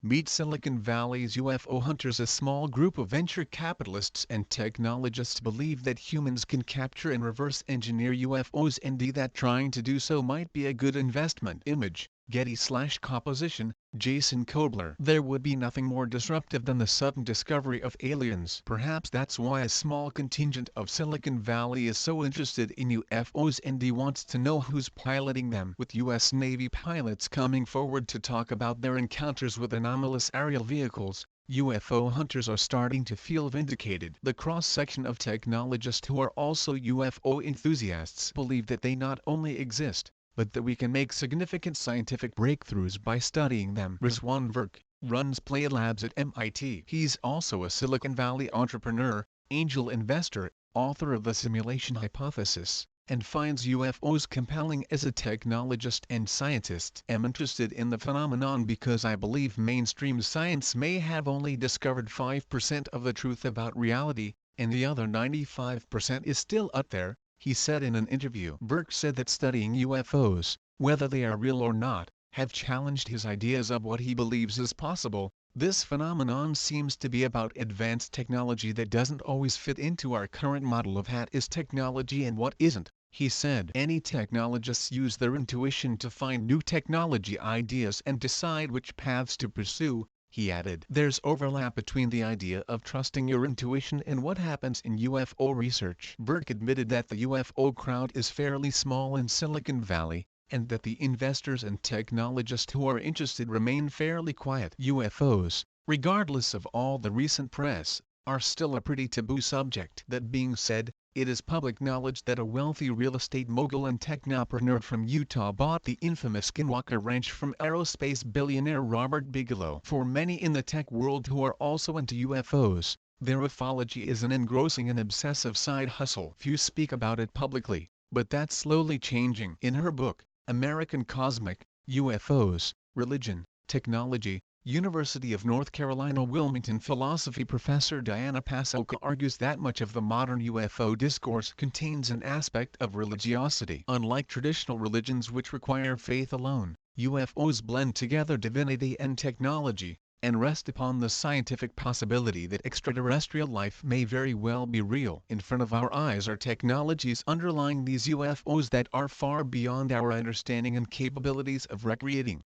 Meet Silicon Valley's UFO hunters. A small group of venture capitalists and technologists believe that humans can capture and reverse engineer UFOs, and that trying to do so might be a good investment. Image, Getty/composition, Jason Kobler. There would be nothing more disruptive than the sudden discovery of aliens. Perhaps that's why a small contingent of Silicon Valley is so interested in UFOs, and wants to know who's piloting them, with U.S. Navy pilots coming forward to talk about their encounters with anomalous aerial vehicles. UFO hunters are starting to feel vindicated. The cross-section of technologists who are also UFO enthusiasts believe that they not only exist, but that we can make significant scientific breakthroughs by studying them. Rizwan Burke runs Play Labs at MIT. He's also a Silicon Valley entrepreneur, angel investor, author of The Simulation Hypothesis, and finds UFOs compelling. As a technologist and scientist, I'm interested in the phenomenon because I believe mainstream science may have only discovered 5% of the truth about reality, and the other 95% is still out there, he said in an interview. Burke said that studying UFOs, whether they are real or not, have challenged his ideas of what he believes is possible. This phenomenon seems to be about advanced technology that doesn't always fit into our current model of what is technology and what isn't, he said. Any technologists use their intuition to find new technology ideas and decide which paths to pursue, he added. There's overlap between the idea of trusting your intuition and what happens in UFO research. Burke admitted that the UFO crowd is fairly small in Silicon Valley, and that the investors and technologists who are interested remain fairly quiet. UFOs, regardless of all the recent press, are still a pretty taboo subject. That being said, it is public knowledge that a wealthy real estate mogul and technopreneur from Utah bought the infamous Skinwalker Ranch from aerospace billionaire Robert Bigelow. For many in the tech world who are also into UFOs, their ufology is an engrossing and obsessive side hustle. Few speak about it publicly, but that's slowly changing. In her book, American Cosmic, UFOs, Religion, Technology, University of North Carolina Wilmington philosophy professor Diana Passel argues that much of the modern UFO discourse contains an aspect of religiosity. Unlike traditional religions which require faith alone, UFOs blend together divinity and technology, and rest upon the scientific possibility that extraterrestrial life may very well be real. In front of our eyes are technologies underlying these UFOs that are far beyond our understanding and capabilities of recreating.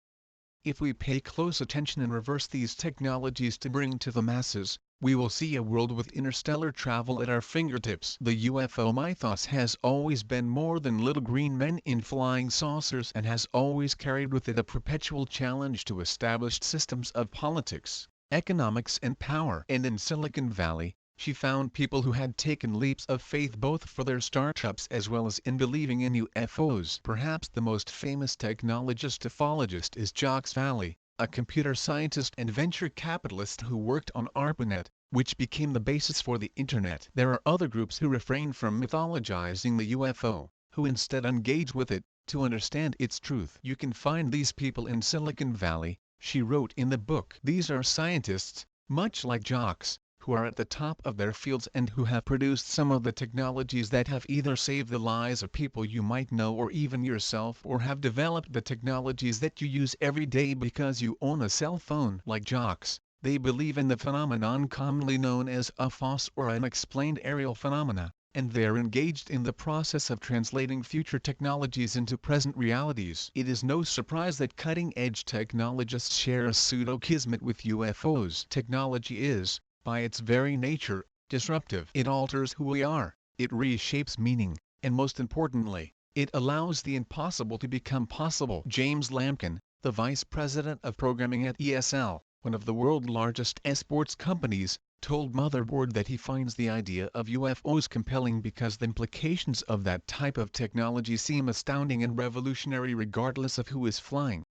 If we pay close attention and reverse these technologies to bring to the masses, we will see a world with interstellar travel at our fingertips. The UFO mythos has always been more than little green men in flying saucers, and has always carried with it a perpetual challenge to established systems of politics, economics and power. And in Silicon Valley, she found people who had taken leaps of faith both for their startups as well as in believing in UFOs. Perhaps the most famous technologist-ufologist is Jacques Vallée, a computer scientist and venture capitalist who worked on ARPANET, which became the basis for the Internet. There are other groups who refrain from mythologizing the UFO, who instead engage with it, to understand its truth. You can find these people in Silicon Valley, she wrote in the book. These are scientists, much like Jacques, who are at the top of their fields and who have produced some of the technologies that have either saved the lives of people you might know or even yourself, or have developed the technologies that you use every day because you own a cell phone. Like Jacques, they believe in the phenomenon commonly known as UFOs or unexplained aerial phenomena, and they are engaged in the process of translating future technologies into present realities. It is no surprise that cutting-edge technologists share a pseudo-kismet with UFOs. Technology is, by its very nature, disruptive. It alters who we are, it reshapes meaning, and most importantly, it allows the impossible to become possible. James Lampkin, the vice president of programming at ESL, one of the world's largest esports companies, told Motherboard that he finds the idea of UFOs compelling because the implications of that type of technology seem astounding and revolutionary regardless of who is flying.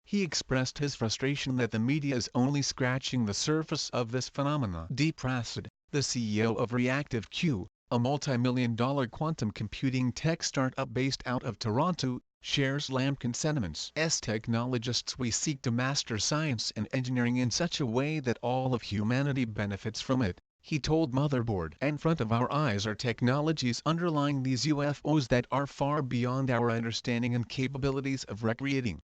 He expressed his frustration that the media is only scratching the surface of this phenomena. Deep Prasad, the CEO of ReactiveQ, a multi-million-dollar quantum computing tech startup based out of Toronto, shares Lampkin's sentiments. As technologists, we seek to master science and engineering in such a way that all of humanity benefits from it, he told Motherboard. In front of our eyes are technologies underlying these UFOs that are far beyond our understanding and capabilities of recreating.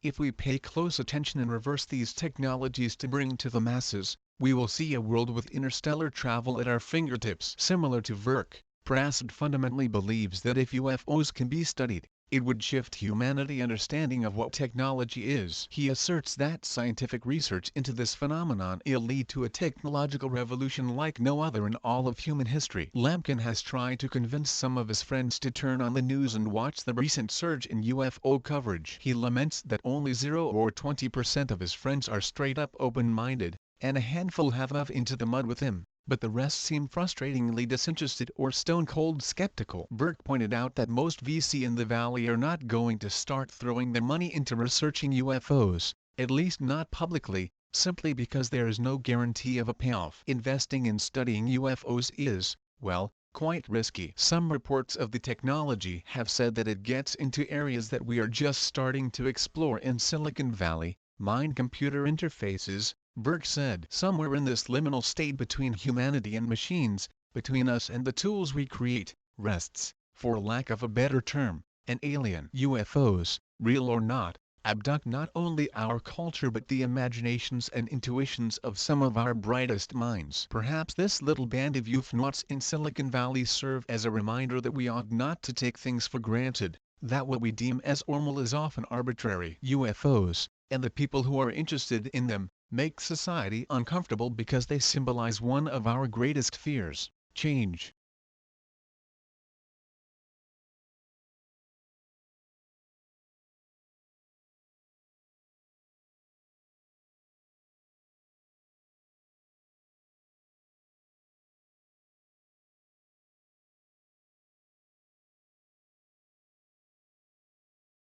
If we pay close attention and reverse these technologies to bring to the masses, we will see a world with interstellar travel at our fingertips. Similar to Burke, Passel fundamentally believes that if UFOs can be studied, it would shift humanity's understanding of what technology is. He asserts that scientific research into this phenomenon will lead to a technological revolution like no other in all of human history. Lampkin has tried to convince some of his friends to turn on the news and watch the recent surge in UFO coverage. He laments that only 0 or 20% of his friends are straight up open-minded, and a handful have dove into the mud with him, but the rest seem frustratingly disinterested or stone-cold skeptical. Burke pointed out that most VC in the Valley are not going to start throwing their money into researching UFOs, at least not publicly, simply because there is no guarantee of a payoff. Investing in studying UFOs is, well, quite risky. Some reports of the technology have said that it gets into areas that we are just starting to explore in Silicon Valley, mind-computer interfaces, Burke said. Somewhere in this liminal state between humanity and machines, between us and the tools we create, rests, for lack of a better term, an alien. UFOs, real or not, abduct not only our culture but the imaginations and intuitions of some of our brightest minds. Perhaps this little band of UFOnauts in Silicon Valley serve as a reminder that we ought not to take things for granted, that what we deem as normal is often arbitrary. UFOs, and the people who are interested in them, make society uncomfortable because they symbolize one of our greatest fears: change.